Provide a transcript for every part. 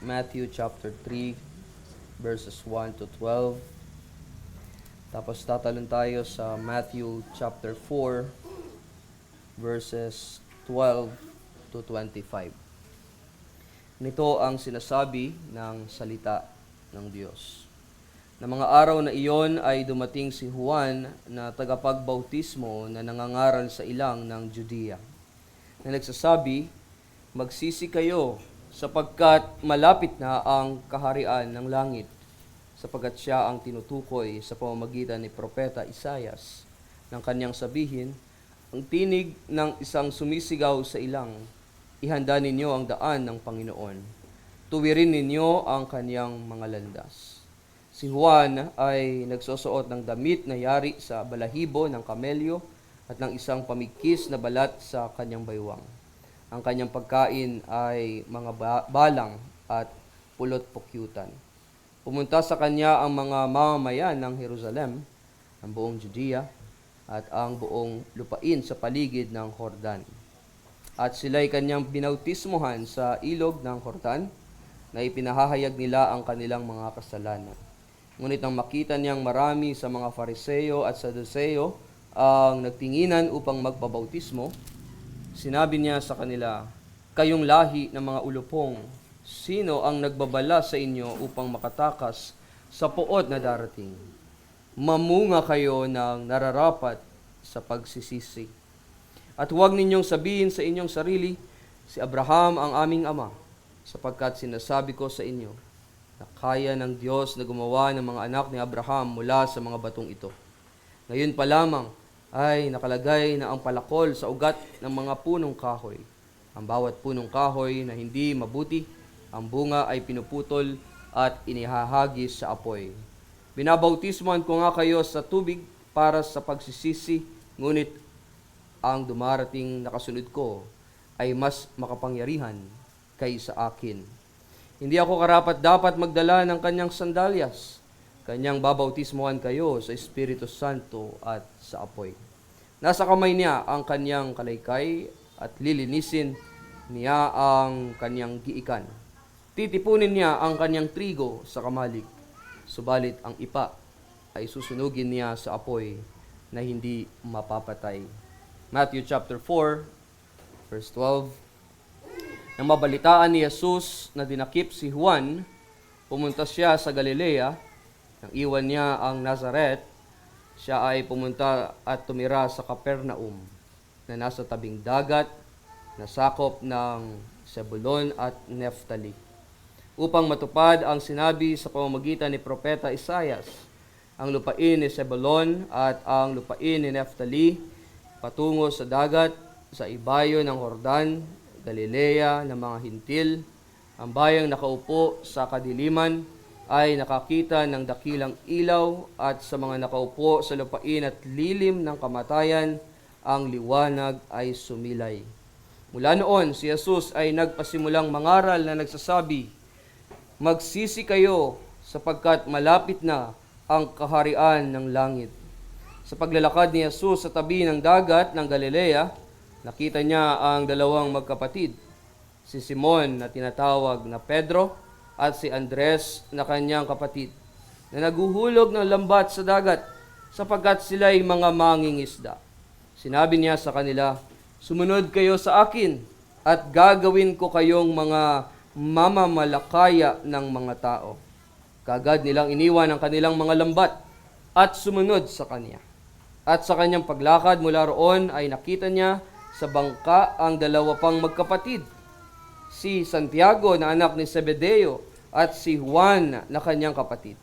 Matthew chapter 3, verses 1 to 12. Tapos tatalon tayo sa Matthew chapter 4, verses 12 to 25. Nito ang sinasabi ng salita ng Diyos. Na mga araw na iyon ay dumating si Juan na tagapagbautismo na nangangaral sa ilang ng Judea, na nagsasabi, "Magsisi kayo sapagkat malapit na ang kaharian ng langit," sapagkat siya ang tinutukoy sa pamamagitan ni Propeta Isaias ng kanyang sabihin, "Ang tinig ng isang sumisigaw sa ilang, ihanda ninyo ang daan ng Panginoon. Tuwirin ninyo ang kanyang mga landas." Si Juan ay nagsusuot ng damit na yari sa balahibo ng kamelyo at ng isang pamikis na balat sa kanyang baywang. Ang kanyang pagkain ay mga balang at pulot-pukyutan. Pumunta sa kanya ang mga mamamayan ng Jerusalem, ang buong Judea, at ang buong lupain sa paligid ng Jordan. At sila'y kanyang binautismohan sa ilog ng Jordan, na ipinahahayag nila ang kanilang mga kasalanan. Ngunit nang makita niyang marami sa mga Fariseo at Saduceo ang nagtinginan upang magpabautismo, sinabi niya sa kanila, "Kayong lahi ng mga ulupong, sino ang nagbabala sa inyo upang makatakas sa puot na darating? Mamunga kayo ng nararapat sa pagsisisi. At huwag ninyong sabihin sa inyong sarili, si Abraham ang aming ama, sapagkat sinasabi ko sa inyo, na kaya ng Diyos na gumawa ng mga anak ni Abraham mula sa mga batong ito. Ngayon pa lamang ay nakalagay na ang palakol sa ugat ng mga punong kahoy. Ang bawat punong kahoy na hindi mabuti, ang bunga ay pinuputol at inihahagis sa apoy. Binabautismohan ko nga kayo sa tubig para sa pagsisisi, ngunit ang dumarating na kasunod ko ay mas makapangyarihan kaysa akin. Hindi ako karapat-dapat magdala ng kanyang sandalyas. Kanyang babautismohan kayo sa Espiritu Santo at sa apoy. Nasa kamay niya ang kanyang kalaykay at lilinisin niya ang kanyang giikan. Titipunin niya ang kanyang trigo sa kamalig, subalit ang ipa ay susunugin niya sa apoy na hindi mapapatay." Matthew chapter 4, verse 12. Nang mabalitaan ni Jesus na dinakip si Juan, pumunta siya sa Galilea. Nang iwan niya ang Nazaret, siya ay pumunta at tumira sa Capernaum, na nasa tabing dagat, na sakop ng Zebulon at Neftali, upang matupad ang sinabi sa pamamagitan ni Propeta Isaias, "Ang lupain ni Zebulon at ang lupain ni Neftali, patungo sa dagat, sa ibayo ng Jordan, Galilea ng mga hintil, ang bayang nakaupo sa kadiliman ay nakakita ng dakilang ilaw, at sa mga nakaupo sa lupain at lilim ng kamatayan, ang liwanag ay sumilay." Mula noon, si Jesus ay nagpasimulang mangaral na nagsasabi, "Magsisi kayo sapagkat malapit na ang kaharian ng langit." Sa paglalakad ni Jesus sa tabi ng dagat ng Galilea, nakita niya ang dalawang magkapatid, si Simon na tinatawag na Pedro at si Andres na kanyang kapatid, na naguhulog ng lambat sa dagat sapagkat sila'y mga mangingisda. Sinabi niya sa kanila, "Sumunod kayo sa akin at gagawin ko kayong mga mamamalakaya ng mga tao." Kagad nilang iniwan ang kanilang mga lambat at sumunod sa kanya. At sa kanyang paglakad mula roon ay nakita niya sa bangka ang dalawa pang magkapatid, si Santiago na anak ni Zebedeo at si Juan na kanyang kapatid.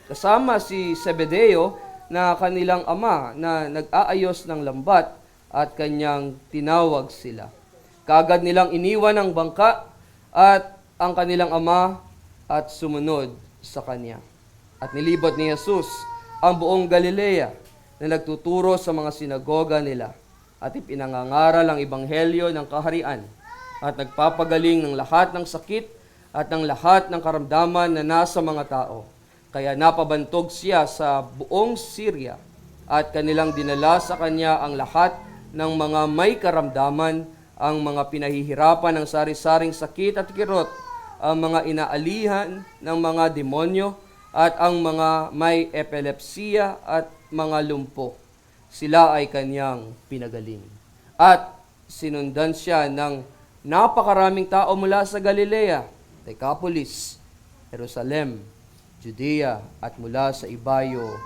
Kasama si Zebedeo na kanilang ama na nag-aayos ng lambat, at kanyang tinawag sila. Kaagad nilang iniwan ang bangka at ang kanilang ama at sumunod sa kanya. At nilibot ni Jesus ang buong Galilea, na nagtuturo sa mga sinagoga nila at ipinangangaral ang ebanghelyo ng kaharian, at nagpapagaling ng lahat ng sakit at ng lahat ng karamdaman na nasa mga tao. Kaya napabantog siya sa buong Syria, at kanilang dinala sa kanya ang lahat ng mga may karamdaman, ang mga pinahihirapan ng sari-saring sakit at kirot, ang mga inaalihan ng mga demonyo, at ang mga may epilepsiya at mga lumpo. Sila ay kanyang pinagaling. At sinundan siya ng napakaraming tao mula sa Galilea, Decapolis, Jerusalem, Judea, at mula sa ibayo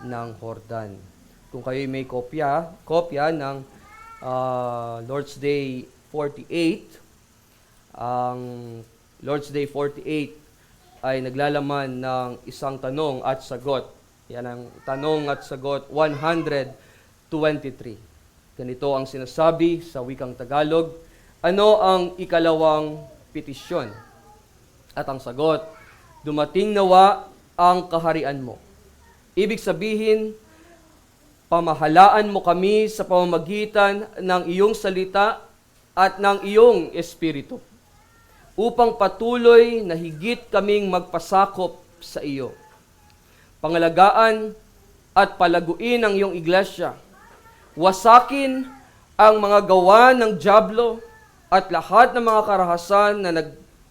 ng Jordan. Kung kayo may kopya ng Lord's Day 48, ang Lord's Day 48 ay naglalaman ng isang tanong at sagot. Yan ang tanong at sagot 123. Ganito ang sinasabi sa wikang Tagalog, ano ang ikalawang petisyon? At ang sagot, dumating nawa ang kaharian mo. Ibig sabihin, pamahalaan mo kami sa pamamagitan ng iyong salita at ng iyong espiritu, upang patuloy na higit kaming magpasakop sa iyo. Pangalagaan at palaguin ang iyong iglesia. Wasakin ang mga gawa ng dyablo at lahat ng mga karahasan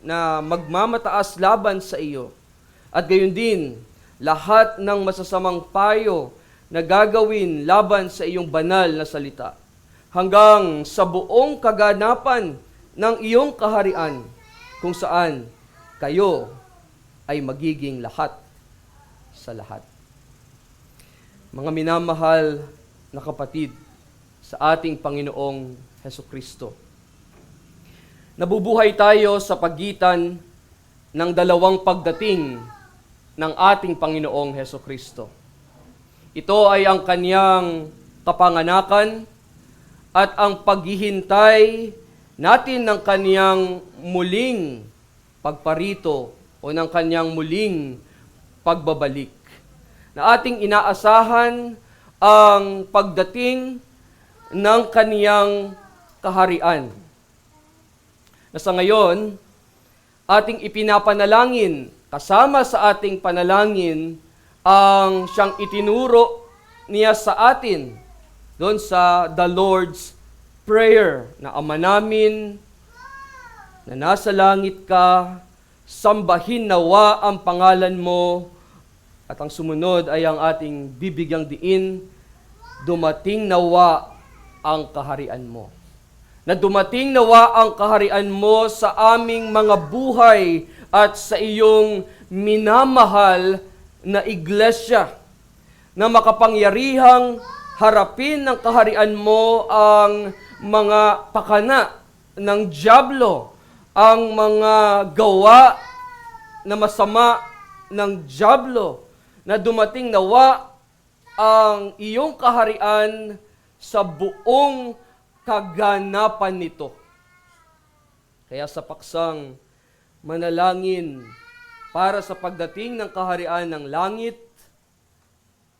na magmamataas laban sa iyo. At gayon din, lahat ng masasamang payo na gagawin laban sa iyong banal na salita, hanggang sa buong kaganapan ng iyong kaharian, kung saan kayo ay magiging lahat sa lahat. Mga minamahal na kapatid sa ating Panginoong Hesukristo, nabubuhay tayo sa pagitan ng dalawang pagdating ng ating Panginoong Hesukristo. Ito ay ang kanyang kapanganakan at ang paghihintay natin ng kanyang muling pagparito o ng kanyang muling pagbabalik. Na ating inaasahan ang pagdating ng kaniyang kaharian. Na sa ngayon, ating ipinapanalangin, kasama sa ating panalangin, ang siyang itinuro niya sa atin doon sa The Lord's Prayer, na Ama namin na nasa langit ka, sambahin nawa ang pangalan mo, at ang sumunod ay ang ating bibigyang diin, dumating nawa ang kaharian mo. Na dumating nawa ang kaharian mo sa aming mga buhay at sa iyong minamahal na iglesia, na makapangyarihang harapin ng kaharian mo ang mga pakana ng dyablo, ang mga gawa na masama ng dyablo, na dumating nawa ang iyong kaharian sa buong kaganapan nito. Kaya sa paksang manalangin para sa pagdating ng kaharian ng langit,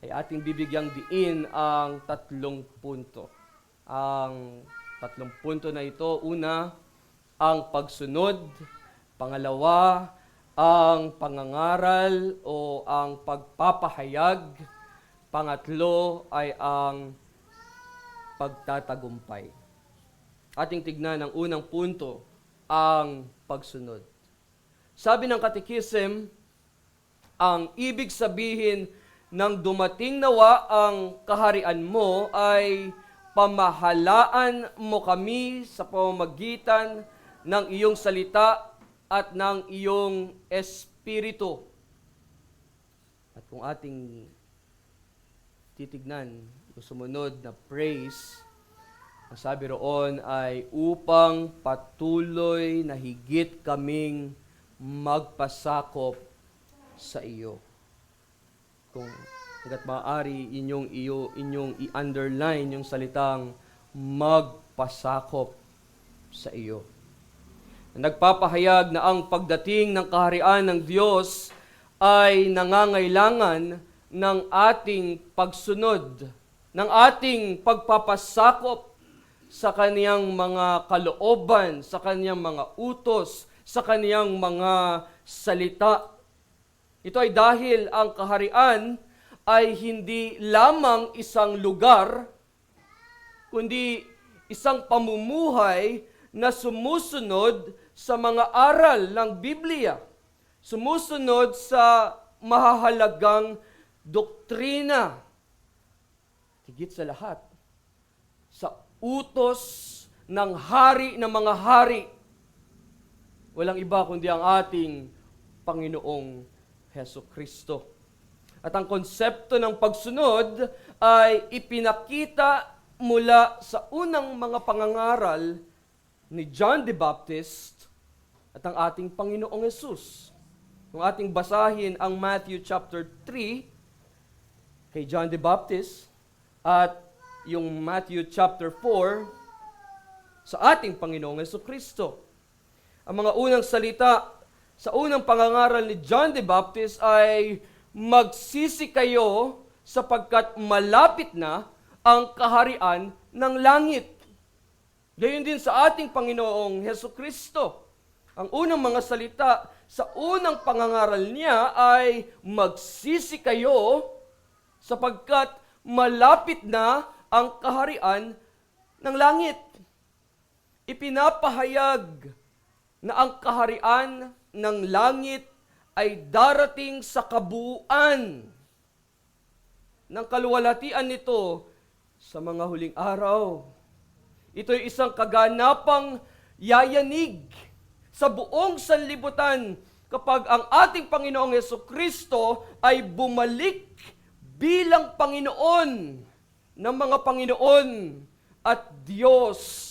ay ating bibigyang diin ang 3 punto. Ang 3 punto na ito, una, ang pagsunod. Pangalawa, ang pangangaral o ang pagpapahayag. Pangatlo ay ang pagtatagumpay. Ating tignan ang unang punto, ang pagsunod. Sabi ng Katekism, ang ibig sabihin ng dumating nawa ang kaharian mo ay pamahalaan mo kami sa pamamagitan ng iyong salita at ng iyong espiritu. At kung ating titignan yung sumunod na praise, ang sabi roon ay upang patuloy na higit kaming magpasakop sa iyo. Kung hanggat maaari, inyong i-underline yung salitang magpasakop sa iyo. Nagpapahayag na ang pagdating ng kaharian ng Diyos ay nangangailangan ng ating pagsunod, ng ating pagpapasakop sa kaniyang mga kalooban, sa kaniyang mga utos, sa kaniyang mga salita. Ito ay dahil ang kaharian ay hindi lamang isang lugar, kundi isang pamumuhay na sumusunod sa mga aral ng Biblia, sumusunod sa mahahalagang doktrina, higit sa lahat, sa utos ng hari ng mga hari. Walang iba kundi ang ating Panginoong Hesukristo. At ang konsepto ng pagsunod ay ipinakita mula sa unang mga pangangaral ni John the Baptist at ang ating Panginoong Hesus. Kung ating basahin ang Matthew chapter 3 kay John the Baptist at yung Matthew chapter 4 sa ating Panginoong Hesukristo. Ang mga unang salita sa unang pangangaral ni John the Baptist ay, magsisi kayo sapagkat malapit na ang kaharian ng langit. Gayon din sa ating Panginoong Hesukristo. Ang unang mga salita sa unang pangangaral niya ay, magsisi kayo sapagkat malapit na ang kaharian ng langit. Ipinapahayag na ang kaharian ng langit ay darating sa kabuuan ng kaluwalhatian nito sa mga huling araw. Ito ay isang kaganapang yayanig sa buong sanlibutan kapag ang ating Panginoong Hesukristo ay bumalik bilang Panginoon ng mga Panginoon at Diyos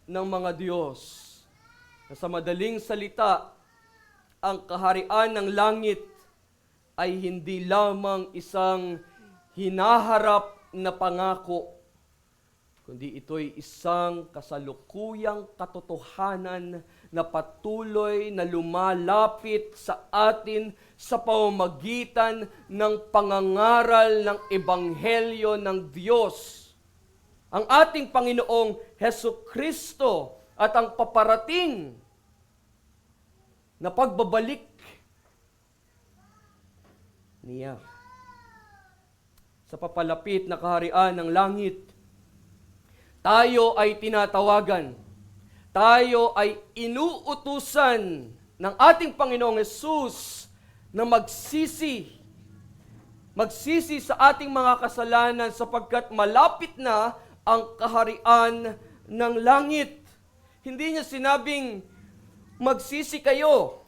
ng mga Diyos. Sa madaling salita, ang kaharian ng langit ay hindi lamang isang hinaharap na pangako, kundi ito'y isang kasalukuyang katotohanan na patuloy na lumalapit sa atin sa pamamagitan ng pangangaral ng Ebanghelyo ng Diyos. Ang ating Panginoong Hesukristo at ang paparating na pagbabalik niya sa papalapit na kaharian ng langit. Tayo ay tinatawagan, tayo ay inuutusan ng ating Panginoong Hesus na magsisi sa ating mga kasalanan sapagkat malapit na ang kaharian ng langit. Hindi niya sinabing, magsisi kayo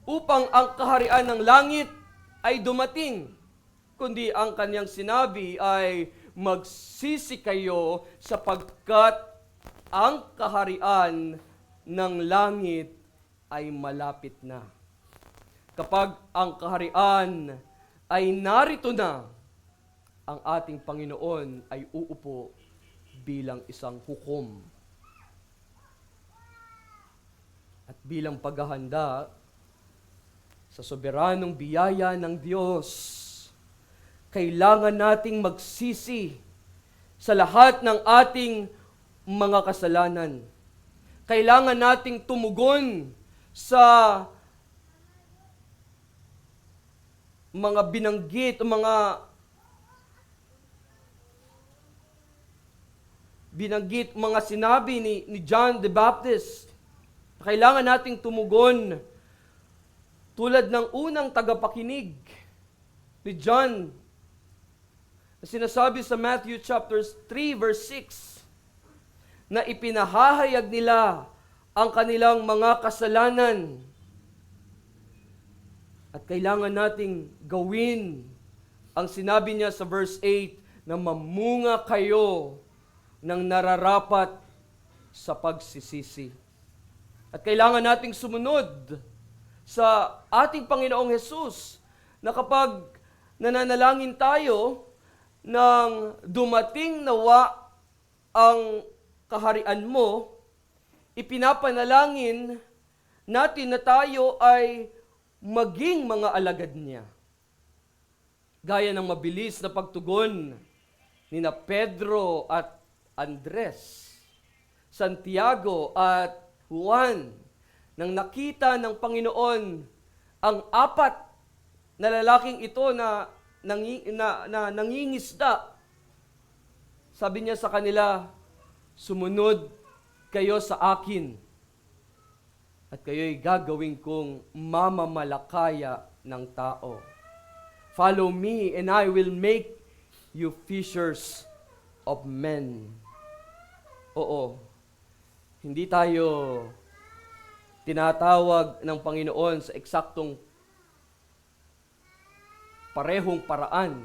upang ang kaharian ng langit ay dumating, kundi ang kanyang sinabi ay, magsisi kayo sapagkat ang kaharian ng langit ay malapit na. Kapag ang kaharian ay narito na, ang ating Panginoon ay uupo bilang isang hukom. At bilang paghahanda sa soberanong biyaya ng Diyos, kailangan nating magsisi sa lahat ng ating mga kasalanan. Kailangan nating tumugon sa mga binanggit o mga sinabi ni John the Baptist. Kailangan nating tumugon tulad ng unang tagapakinig ni John na sinasabi sa Matthew chapter 3 verse 6 na ipinahahayag nila ang kanilang mga kasalanan. At kailangan nating gawin ang sinabi niya sa verse 8 na mamunga kayo ng nararapat sa pagsisisi. At kailangan nating sumunod sa ating Panginoong Hesus na kapag nananalangin tayo nang dumating nawa ang kaharian mo, ipinapanalangin natin na tayo ay maging mga alagad niya. Gaya ng mabilis na pagtugon ni na Pedro at Andres, Santiago at Juan, nang nakita ng Panginoon ang apat na lalaking ito na nangingisda. Sabi niya sa kanila, sumunod kayo sa akin at kayo'y gagawin kong mamamalakaya ng tao. Follow me and I will make you fishers of men. Oo, hindi tayo tinatawag ng Panginoon sa eksaktong parehong paraan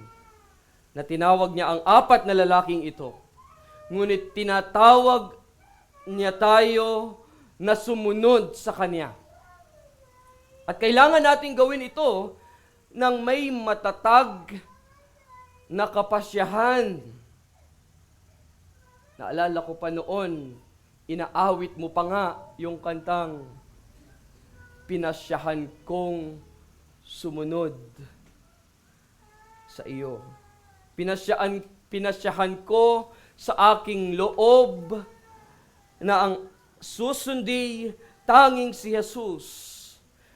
na tinawag niya ang apat na lalaking ito. Ngunit tinatawag niya tayo na sumunod sa Kanya. At kailangan natin gawin ito ng may matatag na kapasyahan. Naalala ko pa noon, inaawit mo pa nga yung kantang pinasyahan kong sumunod sa iyo. Pinasyahan ko sa aking loob na ang susundi tanging si Jesus,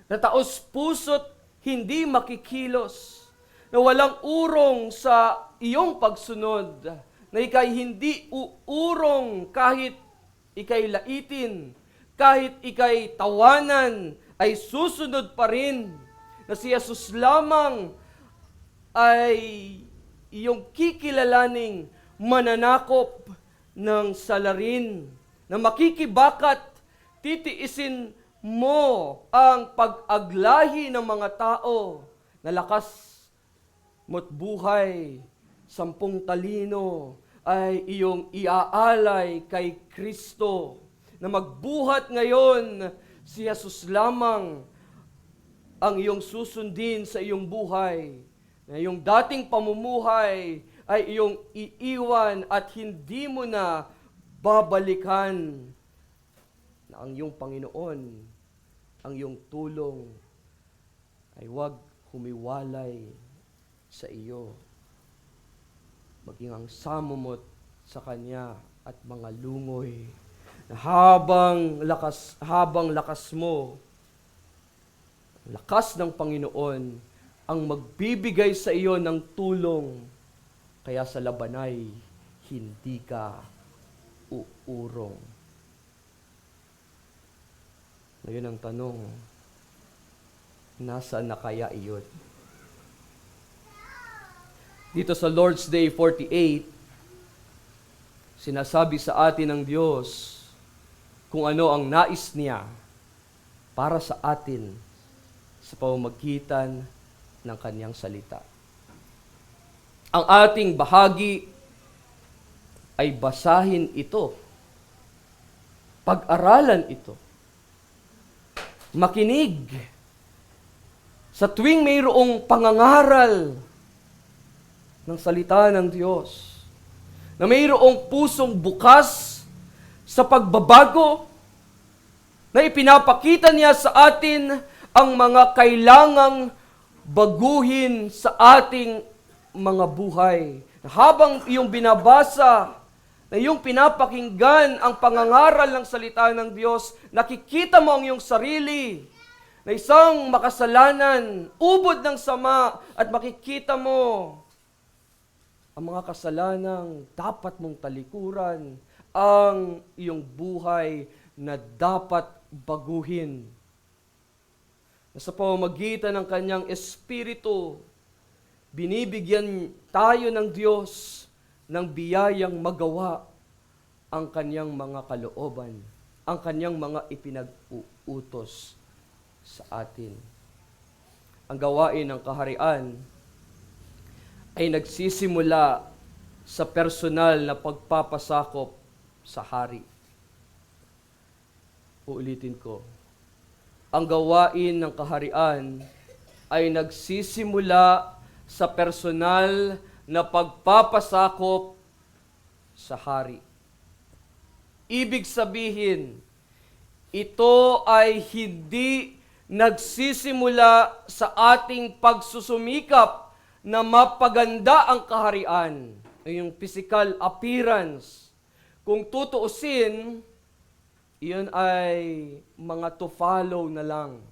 na taos puso't hindi makikilos, na walang urong sa iyong pagsunod, na ikay hindi uurong kahit ikay laitin, kahit ikay tawanan, ay susunod pa rin, na si Jesus lamang ay iyong kikilalaning mananakop ng salarin, na makikibakat, titiisin mo ang pag-aglahi ng mga tao na lakas mo't buhay, 10 talino ay iyong iaalay kay Kristo, na magbuhat ngayon si Jesus lamang ang iyong susundin sa iyong buhay, na iyong dating pamumuhay ay iyong iiwan at hindi mo na babalikan, na ang iyong Panginoon, ang iyong tulong ay huwag humiwalay sa iyo. Maging ang samumot sa Kanya at mga lungoy, na habang lakas mo, lakas ng Panginoon ang magbibigay sa iyo ng tulong, kaya sa labanay hindi ka uurong. Ngayon ang tanong, nasaan na kaya iyon? Dito sa Lord's Day 48, sinasabi sa atin ng Diyos kung ano ang nais niya para sa atin sa pamamagitan ng Kanyang salita. Ang ating bahagi ay basahin ito, pag-aralan ito, makinig sa tuwing mayroong pangangaral ng salita ng Diyos, na mayroong pusong bukas sa pagbabago, na ipinapakita niya sa atin ang mga kailangang baguhin sa ating mga buhay. Habang iyong binabasa, na iyong pinapakinggan ang pangangaral ng salita ng Diyos, nakikita mo ang iyong sarili na isang makasalanan, ubod ng sama, at makikita mo ang mga kasalanang dapat mong talikuran, ang iyong buhay na dapat baguhin. Sa pamamagitan ng Kanyang Espiritu, binibigyan tayo ng Diyos ng biyayang magawa ang Kanyang mga kalooban, ang Kanyang mga ipinag-uutos sa atin. Ang gawain ng kaharian ay nagsisimula sa personal na pagpapasakop sa hari. Uulitin ko. Ang gawain ng kaharian ay nagsisimula sa personal na pagpapasakop sa hari. Ibig sabihin, ito ay hindi nagsisimula sa ating pagsusumikap na mapaganda ang kaharian, yung physical appearance. Kung tutuusin, iyon ay mga to follow na lang.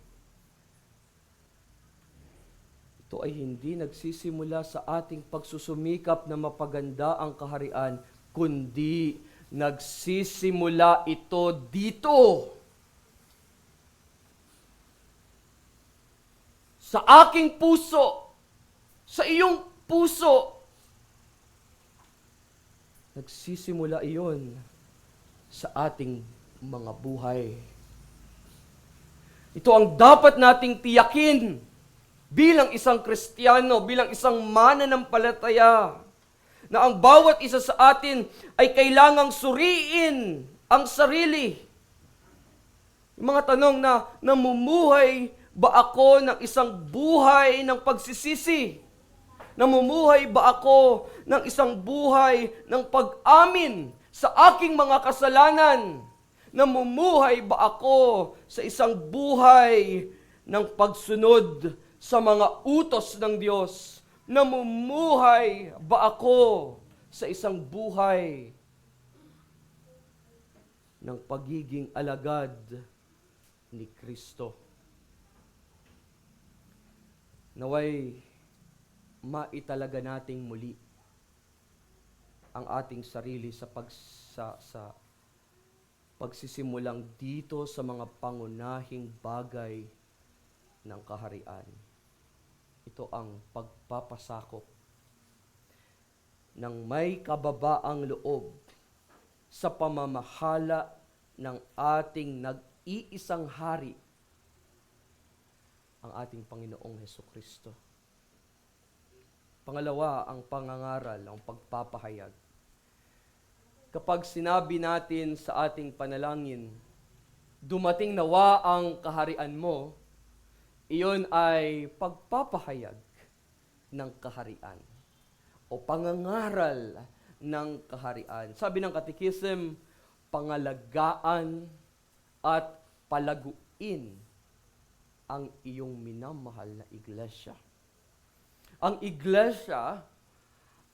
Ito ay hindi nagsisimula sa ating pagsusumikap na mapaganda ang kaharian, kundi nagsisimula ito dito sa aking puso, sa iyong puso. Nagsisimula iyon sa ating mga buhay. Ito ang dapat nating tiyakin bilang isang Kristiyano, bilang isang mananampalataya, na ang bawat isa sa atin ay kailangang suriin ang sarili. Yung mga tanong na, namumuhay ba ako ng isang buhay ng pagsisisi? Namumuhay ba ako ng isang buhay ng pag-amin sa aking mga kasalanan? Namumuhay ba ako sa isang buhay ng pagsunod sa mga utos ng Diyos? Namumuhay ba ako sa isang buhay ng pagiging alagad ni Kristo? Naway maitalaga nating muli ang ating sarili sa pagsisimulang dito sa mga pangunahing bagay ng kaharian. Ito ang pagpapasakop ng may kababaang loob sa pamamahala ng ating nag-iisang hari, ang ating Panginoong Hesukristo. Pangalawa, ang pangangaral, ang pagpapahayag. Kapag sinabi natin sa ating panalangin, dumating nawa ang kaharian mo, iyon ay pagpapahayag ng kaharian o pangangaral ng kaharian. Sabi ng Katekism, pangalagaan at palaguin ang iyong minamahal na iglesia. Ang iglesia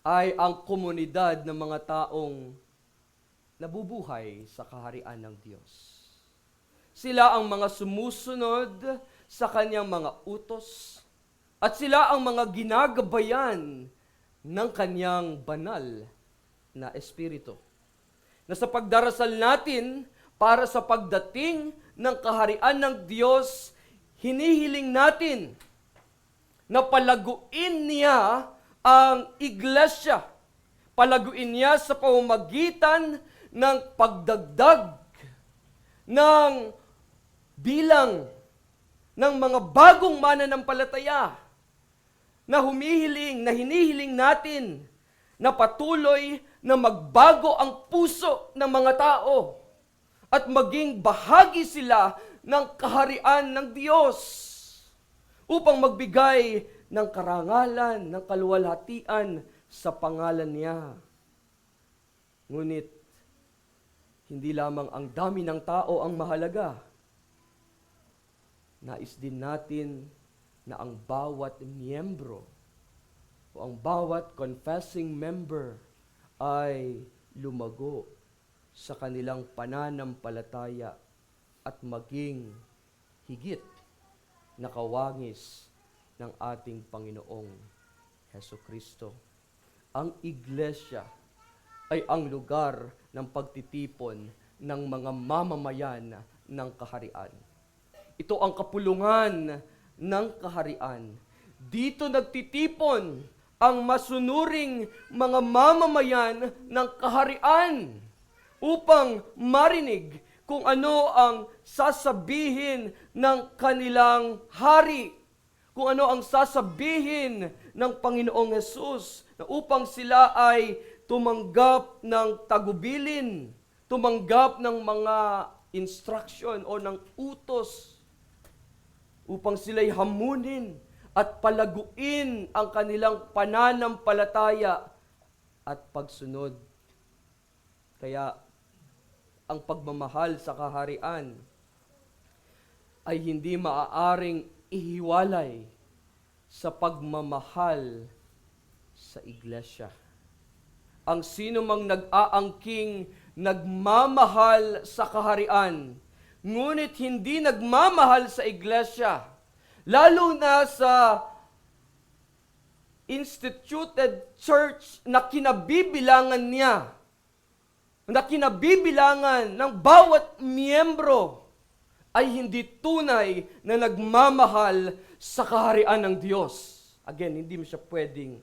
ay ang komunidad ng mga taong nabubuhay sa kaharian ng Diyos. Sila ang mga sumusunod sa kanyang mga utos at sila ang mga ginagabayan ng kanyang banal na espiritu. Na sa pagdarasal natin para sa pagdating ng kaharian ng Diyos, hinihiling natin na palaguin niya ang iglesia. Palaguin niya sa pamamagitan ng pagdagdag ng bilang ng mga bagong mananampalataya na hinihiling natin na patuloy na magbago ang puso ng mga tao at maging bahagi sila ng kaharian ng Diyos upang magbigay ng karangalan, ng kaluwalhatian sa pangalan niya. Ngunit, hindi lamang ang dami ng tao ang mahalaga. Nais din natin na ang bawat miyembro o ang bawat confessing member ay lumago sa kanilang pananampalataya at maging higit na kawangis ng ating Panginoong Hesukristo. Ang iglesia ay ang lugar ng pagtitipon ng mga mamamayan ng kaharian. Ito ang kapulungan ng kaharian. Dito nagtitipon ang masunuring mga mamamayan ng kaharian upang marinig kung ano ang sasabihin ng kanilang hari, kung ano ang sasabihin ng Panginoong Hesus, na upang sila ay tumanggap ng tagubilin, tumanggap ng mga instruction o ng utos, upang sila'y hamunin at palaguin ang kanilang pananampalataya at pagsunod. Kaya, ang pagmamahal sa kaharian ay hindi maaaring ihiwalay sa pagmamahal sa iglesia. Ang sino mang nag-aangking nagmamahal sa kaharian, ngunit hindi nagmamahal sa iglesia, lalo na sa instituted church na kinabibilangan niya, na kinabibilangan ng bawat miyembro ay hindi tunay na nagmamahal sa kaharian ng Diyos. Again, hindi mo siya pwedeng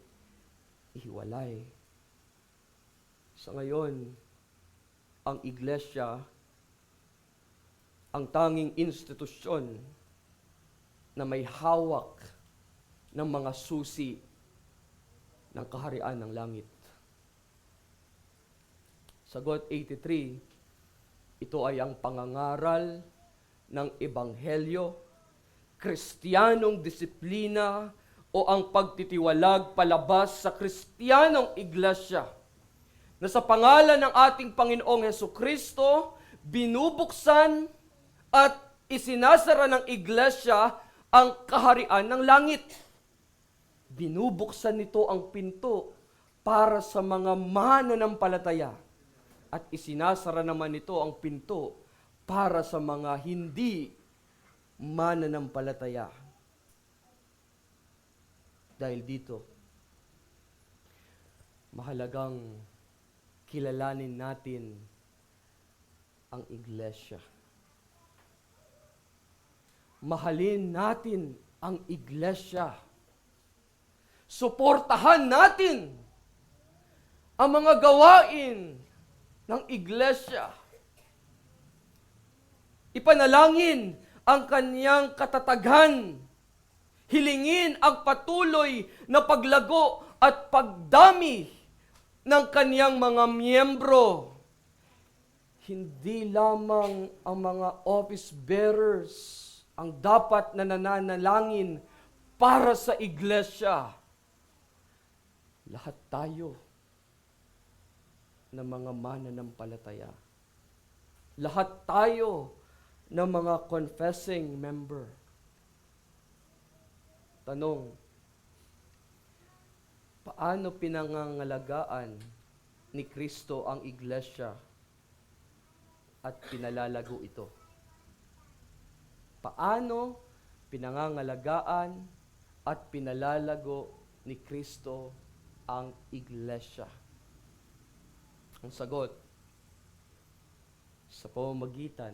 ihiwalay. Sa ngayon, ang iglesia, ang tanging institusyon na may hawak ng mga susi ng kaharian ng langit. Sagot 83, ito ay ang pangangaral ng Ebanghelyo, Kristiyanong disiplina o ang pagtitiwalag palabas sa Kristiyanong iglesia na sa pangalan ng ating Panginoong Hesukristo, binubuksan at isinasara ng iglesia ang kaharian ng langit. Binubuksan nito ang pinto para sa mga mananampalataya at isinasara naman nito ang pinto para sa mga hindi mananampalataya. Dahil dito, mahalagang kilalanin natin ang iglesia. Mahalin natin ang iglesia. Suportahan natin ang mga gawain ng iglesia. Ipanalangin ang kanyang katatagan. Hilingin ang patuloy na paglago at pagdami ng kanyang mga miyembro. Hindi lamang ang mga office bearers ang dapat na nananalangin para sa iglesia. Lahat tayo ng mga mananampalataya. Lahat tayo ng mga confessing member. Tanong, paano pinangangalagaan ni Kristo ang iglesia at pinalalago ito? Paano pinangangalagaan at pinalalago ni Kristo ang iglesia? Ang sagot, sa pamamagitan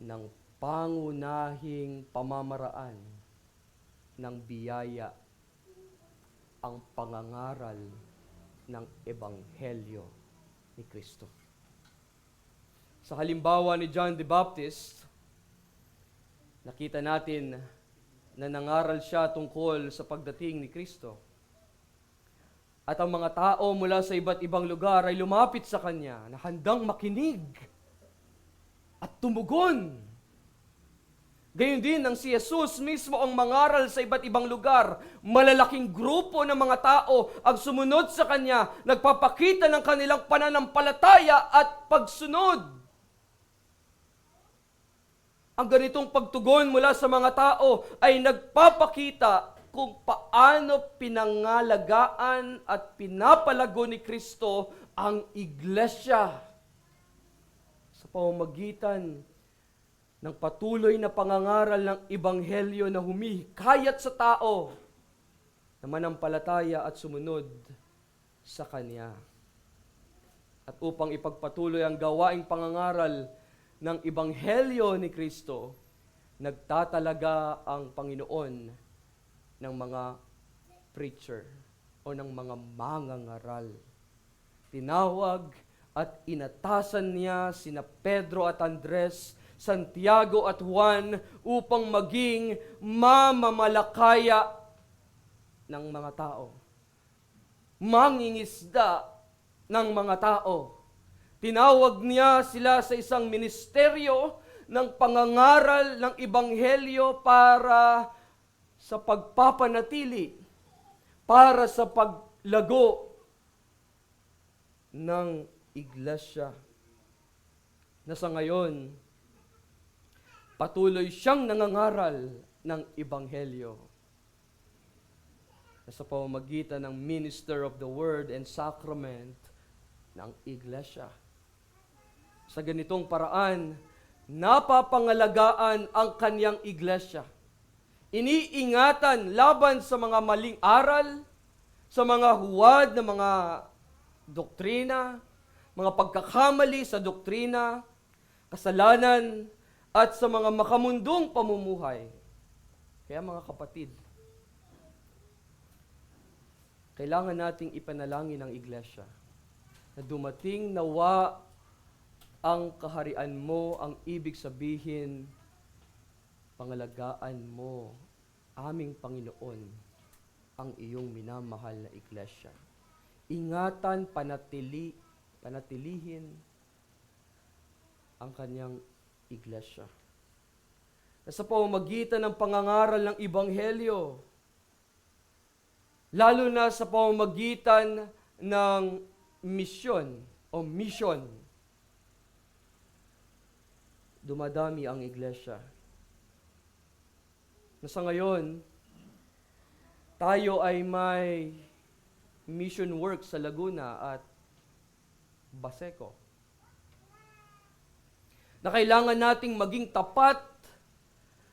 ng pangunahing pamamaraan ng biyaya, ang pangangaral ng Ebanghelyo ni Kristo. Sa halimbawa ni John the Baptist, nakita natin na nangaral siya tungkol sa pagdating ni Kristo. At ang mga tao mula sa iba't ibang lugar ay lumapit sa kanya na handang makinig at tumugon. Gayon din ang si Jesus mismo ang mangaral sa iba't ibang lugar. Malalaking grupo ng mga tao ang sumunod sa kanya, nagpapakita ng kanilang pananampalataya at pagsunod. Ang ganitong pagtugon mula sa mga tao ay nagpapakita kung paano pinangalagaan at pinapalago ni Kristo ang iglesia sa pamamagitan ng patuloy na pangangaral ng Ebanghelyo na humihikayat sa tao na manampalataya at sumunod sa Kanya. At upang ipagpatuloy ang gawaing pangangaral ng Ebanghelyo ni Kristo, nagtatalaga ang Panginoon ng mga preacher o ng mga mangangaral. Tinawag at inatasan niya sina Pedro at Andres, Santiago at Juan upang maging mamamalakaya ng mga tao. Mangingisda ng mga tao. Tinawag niya sila sa isang ministeryo ng pangangaral ng Ebanghelyo para sa pagpapanatili, para sa paglago ng iglesia na sa ngayon patuloy siyang nangangaral ng Ebanghelyo na sa pamamagitan ng minister of the word and sacrament ng iglesia. Sa ganitong paraan, napapangalagaan ang kanyang iglesia. Iniingatan laban sa mga maling aral, sa mga huwad na mga doktrina, mga pagkakamali sa doktrina, kasalanan, at sa mga makamundong pamumuhay. Kaya mga kapatid, kailangan nating ipanalangin ang iglesia na dumating nawa ang kaharian mo, ang ibig sabihin, pangalagaan mo, aming Panginoon, ang iyong minamahal na iglesia. Ingatan, panatilihin ang kanyang iglesia. Sa pamamagitan ng pangangaral ng Ebanghelyo, lalo na sa pamamagitan ng misyon o mission, dumadami ang iglesia. Na sa ngayon, tayo ay may mission work sa Laguna at Baseco. Na kailangan nating maging tapat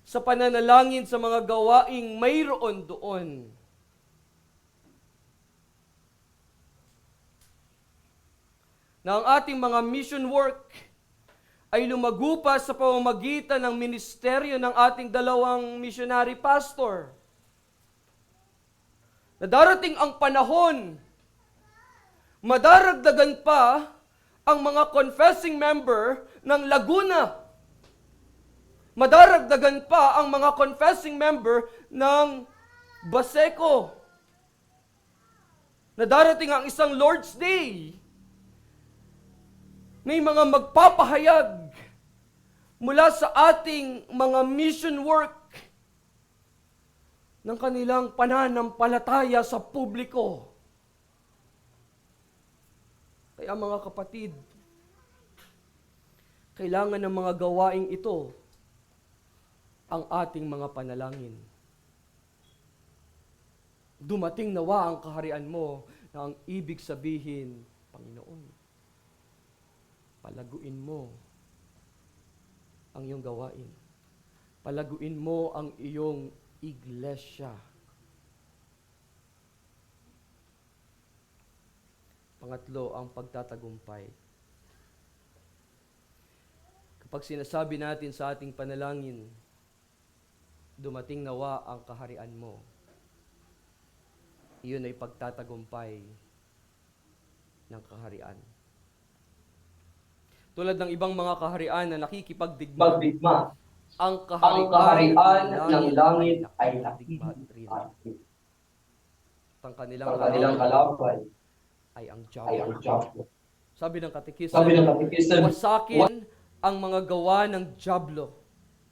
sa pananalangin sa mga gawaing mayroon doon. Na ang ating mga mission work ay lumago pa sa pamamagitan ng ministeryo ng ating dalawang missionary pastor. Na darating ang panahon, madaragdagan pa ang mga confessing member ng Laguna. Madaragdagan pa ang mga confessing member ng Baseco. Na darating ang isang Lord's Day, may mga magpapahayag mula sa ating mga mission work ng kanilang pananampalataya sa publiko. Kaya mga kapatid, kailangan ng mga gawaing ito ang ating mga panalangin. Dumating nawa ang kaharian mo na ang ibig sabihin, Panginoon, palaguin mo ang iyong gawain. Palaguin mo ang iyong iglesia. Pangatlo, ang pagtatagumpay. Kapag sinasabi natin sa ating panalangin, dumating nawa ang kaharian mo, iyon ay pagtatagumpay ng kaharian. Tulad ng ibang mga kaharian na nakikipagdigma, ang kaharian ng langit ay nakikipagdigma rin. Ang kanilang kalaban ay ang diablo. Sabi ng katekismo, wasakin ang mga gawa ng diablo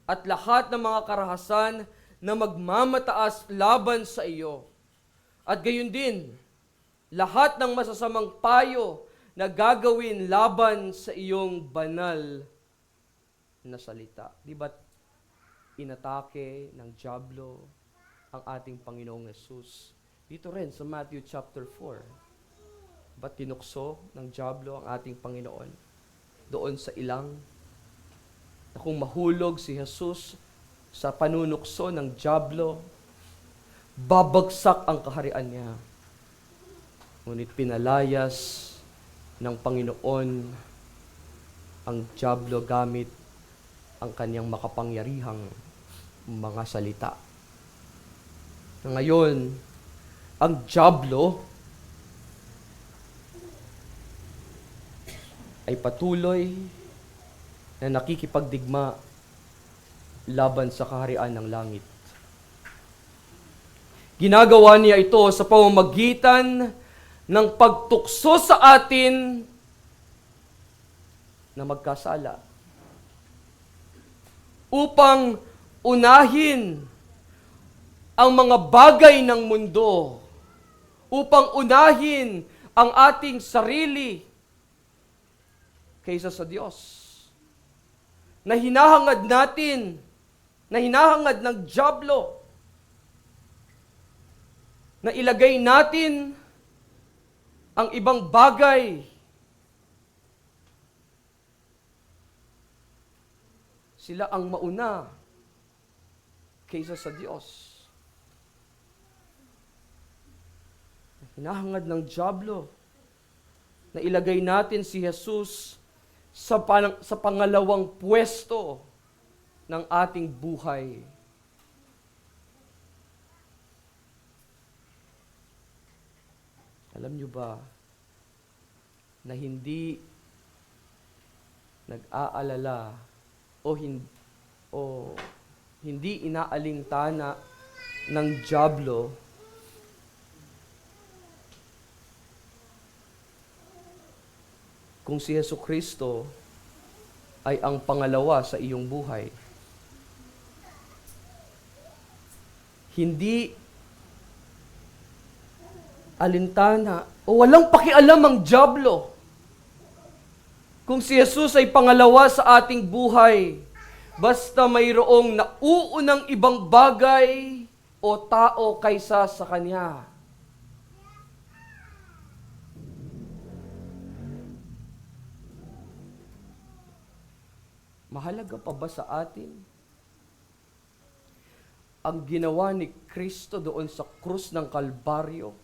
at lahat ng mga karahasan na magmamataas laban sa iyo. At gayon din, lahat ng masasamang payo na gagawin laban sa iyong banal na salita. Di ba't inatake ng diablo ang ating Panginoong Yesus? Dito rin sa Matthew chapter 4. Ba't tinukso ng diablo ang ating Panginoon? Doon sa ilang na kung mahulog si Jesus sa panunukso ng diablo, babagsak ang kaharian niya. Ngunit pinalayas ng Panginoon ang diablo gamit ang kanyang makapangyarihang mga salita. Ngayon, ang diablo ay patuloy na nakikipagdigma laban sa kaharian ng langit. Ginagawa niya ito sa pamamagitan ng pagtukso sa atin na magkasala upang unahin ang mga bagay ng mundo, upang unahin ang ating sarili kaysa sa Diyos. Na hinahangad natin, na hinahangad ng diablo, na ilagay natin ang ibang bagay sila ang mauna kaysa sa Diyos. Hinahangad ng diablo na ilagay natin si Jesus sa pangalawang pwesto ng ating buhay. Alam niyo ba na hindi nag-aalala o hindi inaalintana ng dyablo kung si Jesucristo ay ang pangalawa sa iyong buhay. Hindi alintana o walang pakialam ang dyablo kung si Jesus ay pangalawa sa ating buhay, basta mayroong nauunang ibang bagay o tao kaysa sa Kanya. Mahalaga pa ba sa atin ang ginawa ni Kristo doon sa krus ng Kalbaryo?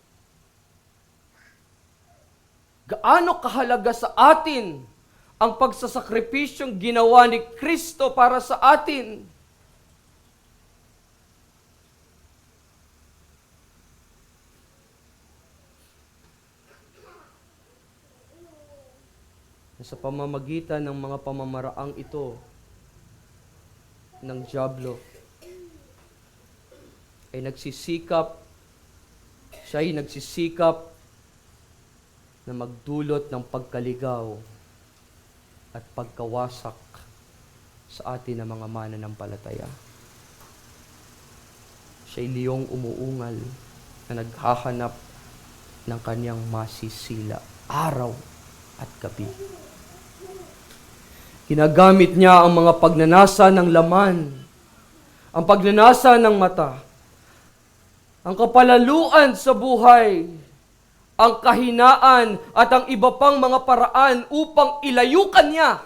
Gaano kahalaga sa atin ang pagsasakripisyong ginawa ni Kristo para sa atin? Sa pamamagitan ng mga pamamaraang ito ng dyablo, ay siya ay nagsisikap na magdulot ng pagkaligaw at pagkawasak sa atin ng mga mananampalataya. Siya'y liyong umuungal na naghahanap ng kanyang masisila araw at gabi. Ginagamit niya ang mga pagnanasa ng laman, ang pagnanasa ng mata, ang kapalaluan sa buhay, ang kahinaan at ang iba pang mga paraan upang ilayo ka niya.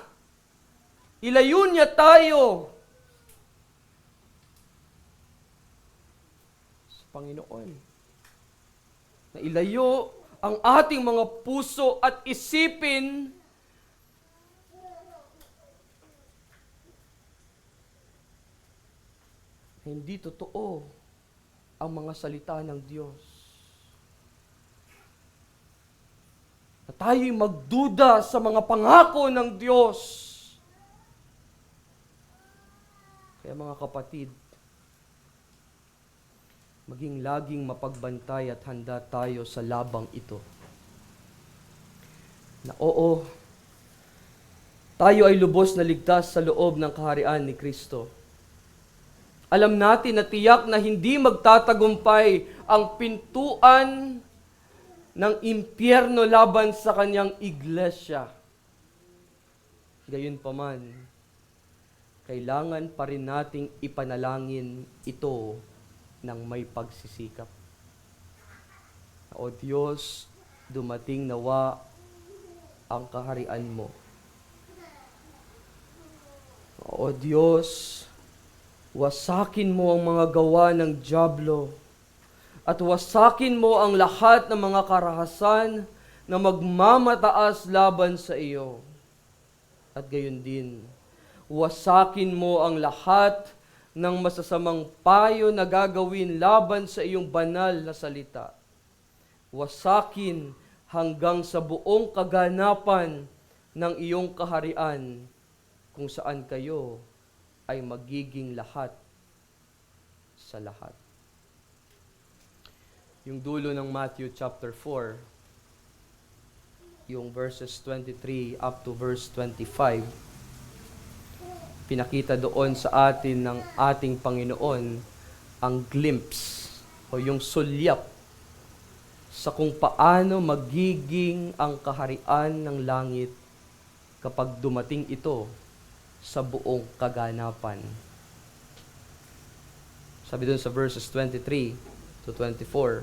Ilayo niya tayo sa Panginoon. Na ilayo ang ating mga puso at isipin hindi totoo ang mga salita ng Diyos. Na tayo'y magduda sa mga pangako ng Diyos. Kaya mga kapatid, maging laging mapagbantay at handa tayo sa labang ito. Na oo, tayo ay lubos na ligtas sa loob ng kaharian ni Kristo. Alam natin na tiyak na hindi magtatagumpay ang pintuan ng impyerno laban sa kanyang iglesia. Gayunpaman, kailangan pa rin nating ipanalangin ito ng may pagsisikap. O Diyos, dumating nawa ang kaharian mo. O Diyos, wasakin mo ang mga gawa ng dyablo at wasakin mo ang lahat ng mga karahasan na magmamataas laban sa iyo. At gayon din, wasakin mo ang lahat ng masasamang payo na gagawin laban sa iyong banal na salita. Wasakin hanggang sa buong kaganapan ng iyong kaharian kung saan kayo ay magiging lahat sa lahat. Yung dulo ng Matthew chapter 4, yung verses 23 up to verse 25, pinakita doon sa atin ng ating Panginoon ang glimpse o yung sulyap sa kung paano magiging ang kaharian ng langit kapag dumating ito sa buong kaganapan. Sabi doon sa verses 23 to 24,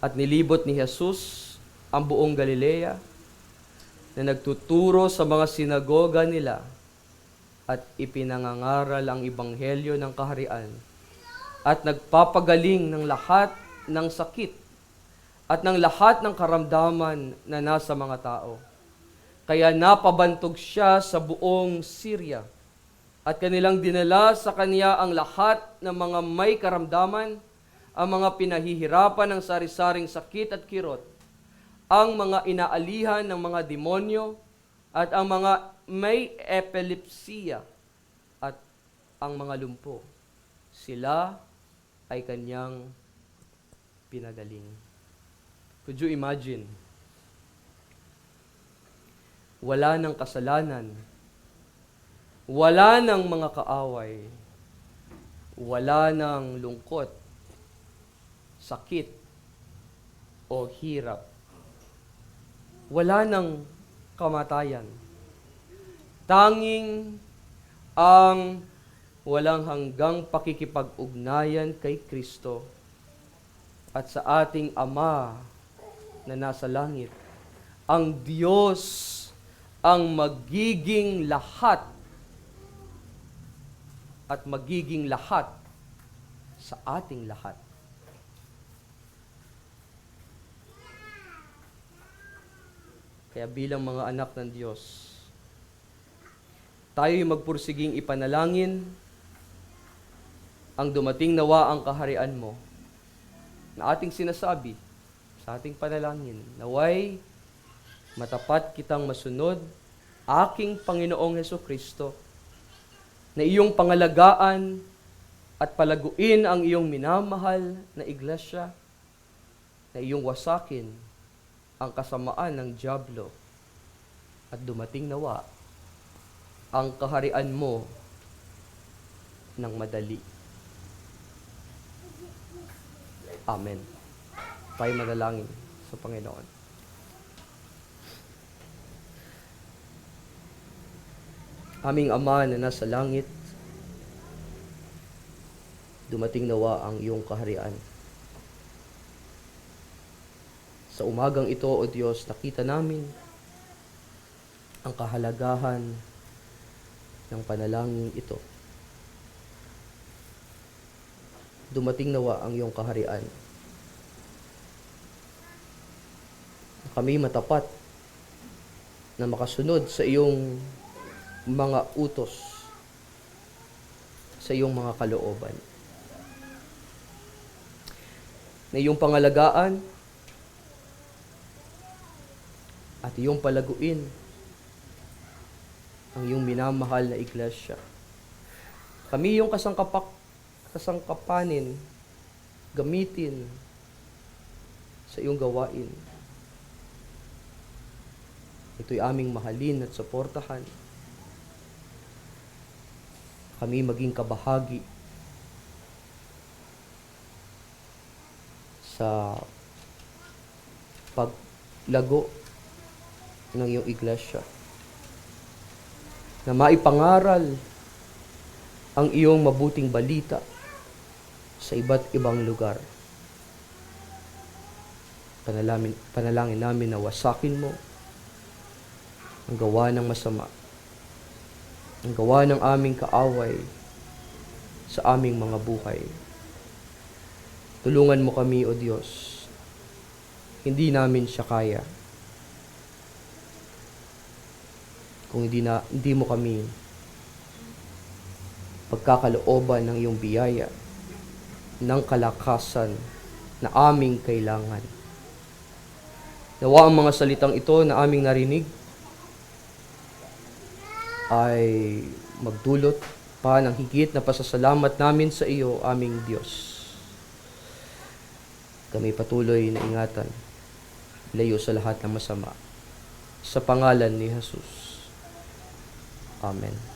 at nilibot ni Jesus ang buong Galilea na nagtuturo sa mga sinagoga nila at ipinangangaral ang ebanghelyo ng kaharian at nagpapagaling ng lahat ng sakit at ng lahat ng karamdaman na nasa mga tao. Kaya napabantog siya sa buong Syria, at kanilang dinala sa kanya ang lahat ng mga may karamdaman, ang mga pinahihirapan ng sari-saring sakit at kirot, ang mga inaalihan ng mga demonyo, at ang mga may epilepsiya, at ang mga lumpo. Sila ay kanyang pinagaling. Could you imagine? Wala ng kasalanan, wala ng mga kaaway, wala ng lungkot, sakit, o hirap. Wala ng kamatayan. Tanging ang walang hanggang pakikipag-ugnayan kay Kristo at sa ating Ama na nasa langit. Ang Diyos ang magiging lahat at magiging lahat sa ating lahat. Kaya bilang mga anak ng Diyos, tayo'y magpursiging ipanalangin ang dumating nawa ang kaharian mo na ating sinasabi sa ating panalangin. Naway matapat kitang masunod, aking Panginoong Hesukristo, na iyong pangalagaan at palaguin ang iyong minamahal na iglesia, na iyong wasakin ang kasamaan ng dyablo, at dumating nawa ang kaharian mo ng madali. Amen. Tayo manalangin sa Panginoon. Aming Ama na nasa langit, dumating nawa ang iyong kaharian. Sa umagang ito, O Diyos, nakita namin ang kahalagahan ng panalangin ito. Dumating nawa ang iyong kaharian. Kami matapat na makasunod sa iyong mga utos, sa iyong mga kalooban. Na iyong pangalagaan at iyong palaguin ang iyong minamahal na iglesia. Kami iyong kasangkapanin, gamitin sa iyong gawain. Ito'y aming mahalin at suportahan. Kami maging kabahagi sa paglago ng iyong iglesia, na maipangaral ang iyong mabuting balita sa iba't ibang lugar. Panalangin namin na wasakin mo ang gawa ng masama, ang gawa ng aming kaaway sa aming mga buhay. Tulungan mo kami, O Diyos. Hindi namin siya kaya kung hindi mo kami pagkakalooban ng iyong biyaya, ng kalakasan na aming kailangan. Nawa ang mga salitang ito na aming narinig ay magdulot pa ng higit na pasasalamat namin sa iyo, aming Diyos. Kami patuloy na ingatan, layo sa lahat ng masama. Sa pangalan ni Jesus. Amen.